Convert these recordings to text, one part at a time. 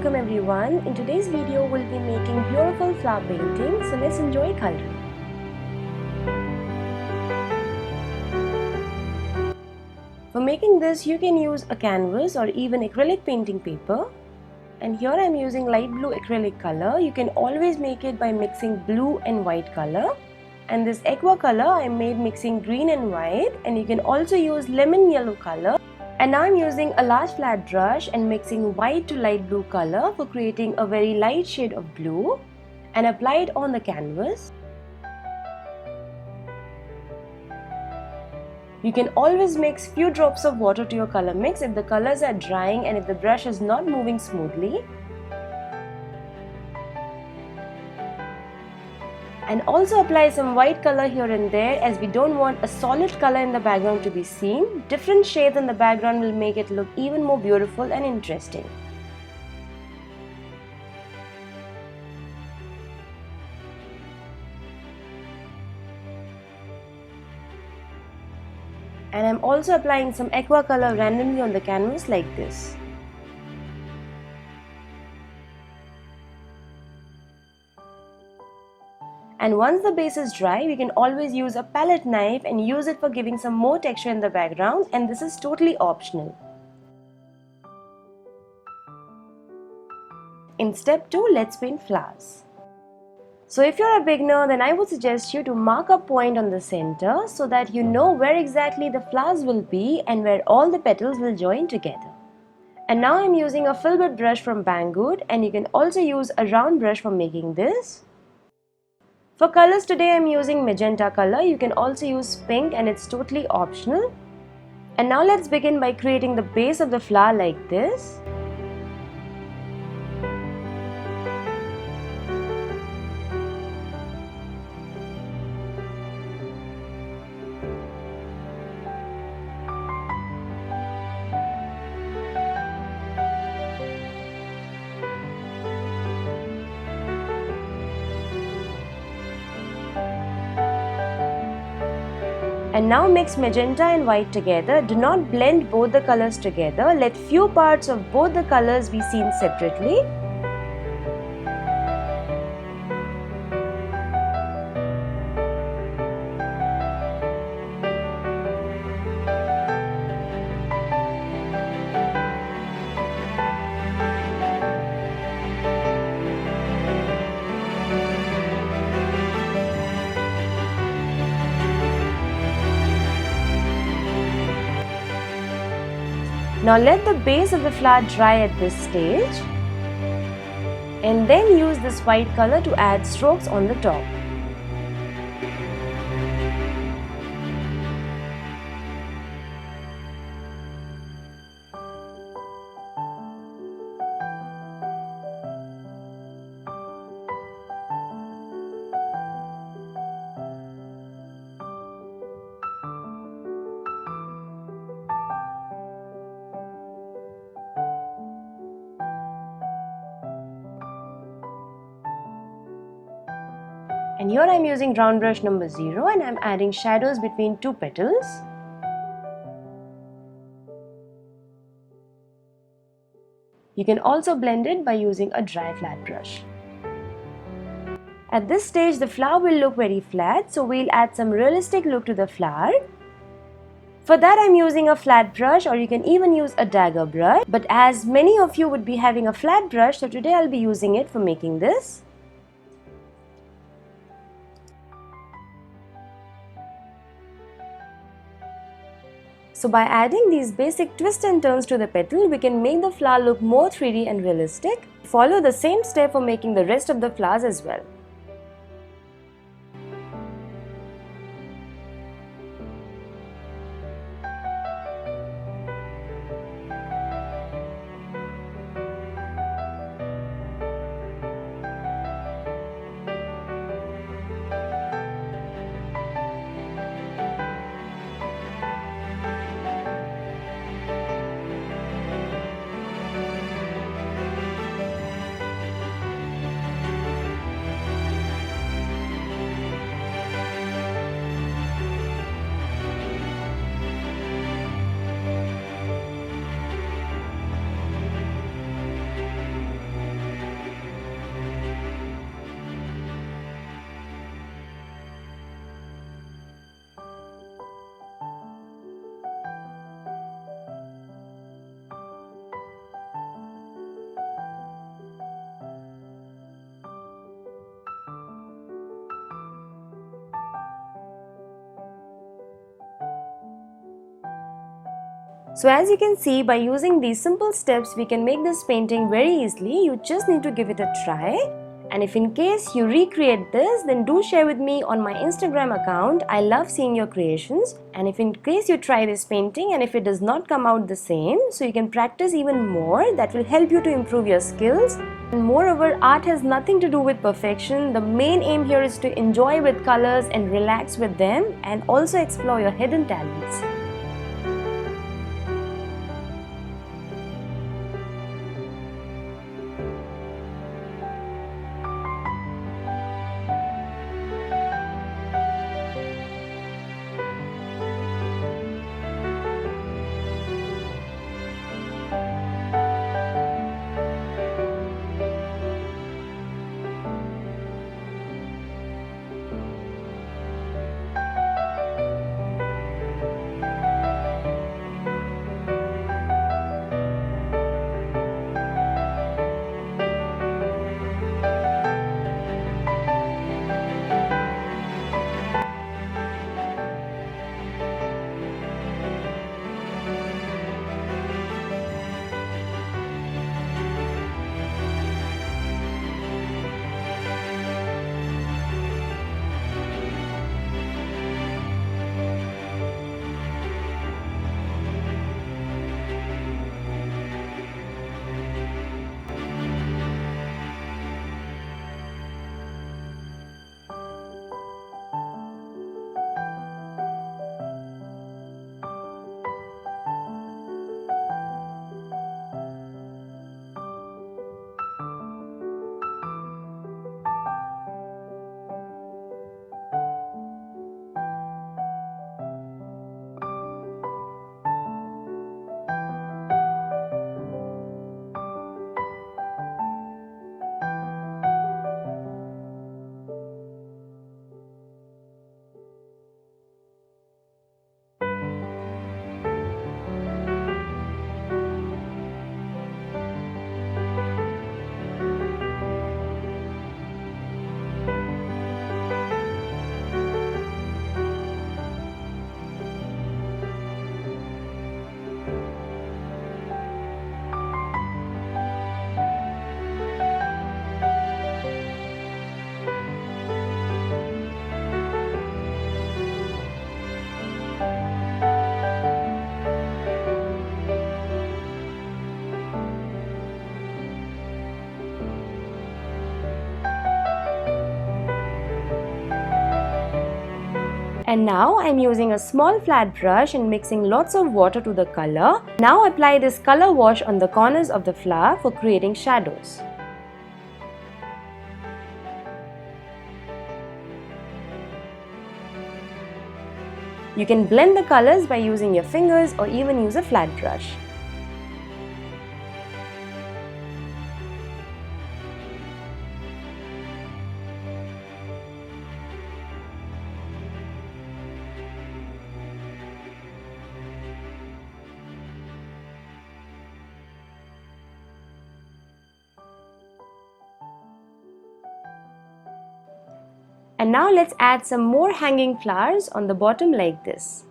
welcome everyone. In today's video we'll be making beautiful flower painting, so let's enjoy coloring. For making this you can use a canvas or even acrylic painting paper. And here I am using light blue acrylic color. You can always make it by mixing blue and white color. And this aqua color I made mixing green and white, and you can also use lemon yellow color. And now I'm using a large flat brush and mixing white to light blue color for creating a very light shade of blue, and apply it on the canvas. You can always mix few drops of water to your color mix if the colors are drying and if the brush is not moving smoothly. And also apply some white color here and there, as we don't want a solid color in the background to be seen. Different shades in the background will make it look even more beautiful and interesting. And I'm also applying some aqua color randomly on the canvas like this. And once the base is dry, we can always use a palette knife and use it for giving some more texture in the background, and this is totally optional. In step 2, let's paint flowers. So if you're a beginner, then I would suggest you to mark a point on the center so that you know where exactly the flowers will be and where all the petals will join together. And now I'm using a filbert brush from Banggood, and you can also use a round brush for making this. For colors today I'm using magenta color. You can also use pink, and it's totally optional. And now let's begin by creating the base of the flower like this. And now mix magenta and white together. Do not blend both the colors together. Let few parts of both the colors be seen separately. Now let the base of the flower dry at this stage, and then use this white color to add strokes on the top. And here I am using round brush number 0, and I am adding shadows between two petals. You can also blend it by using a dry flat brush. At this stage the flower will look very flat, so we'll add some realistic look to the flower. For that I'm using a flat brush, or you can even use a dagger brush. But as many of you would be having a flat brush, so today I'll be using it for making this. So by adding these basic twists and turns to the petal, we can make the flower look more 3D and realistic. Follow the same step for making the rest of the flowers as well. So as you can see, by using these simple steps, we can make this painting very easily. You just need to give it a try. And if in case you recreate this, then do share with me on my Instagram account. I love seeing your creations. And if in case you try this painting and if it does not come out the same, so you can practice even more, that will help you to improve your skills. And moreover, art has nothing to do with perfection. The main aim here is to enjoy with colors and relax with them, and also explore your hidden talents. And now I am using a small flat brush and mixing lots of water to the color. Now apply this color wash on the corners of the flower for creating shadows. You can blend the colors by using your fingers or even use a flat brush. And now let's add some more hanging flowers on the bottom like this.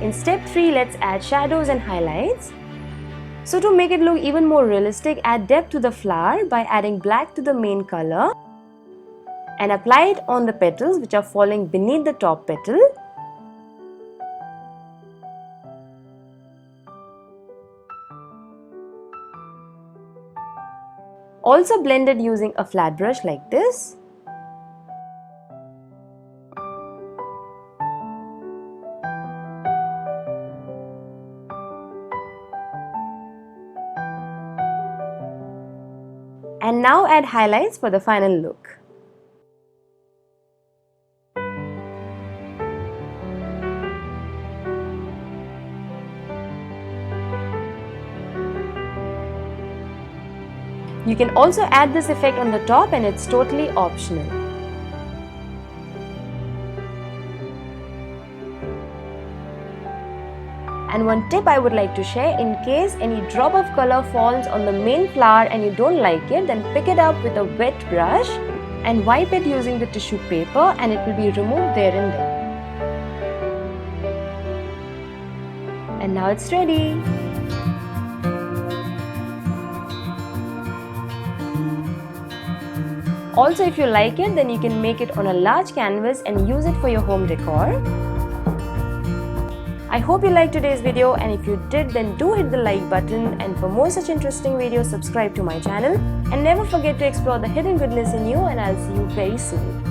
In step 3, let's add shadows and highlights. So to make it look even more realistic, add depth to the flower by adding black to the main color and apply it on the petals which are falling beneath the top petal. Also blend it using a flat brush like this. And now add highlights for the final look. You can also add this effect on the top and it's totally optional. And one tip I would like to share, in case any drop of color falls on the main flower and you don't like it, then pick it up with a wet brush and wipe it using the tissue paper and it will be removed there and then. And now it's ready. Also, if you like it, then you can make it on a large canvas and use it for your home decor. I hope you liked today's video, and if you did, then do hit the like button, and for more such interesting videos, subscribe to my channel and never forget to explore the hidden goodness in you, and I'll see you very soon.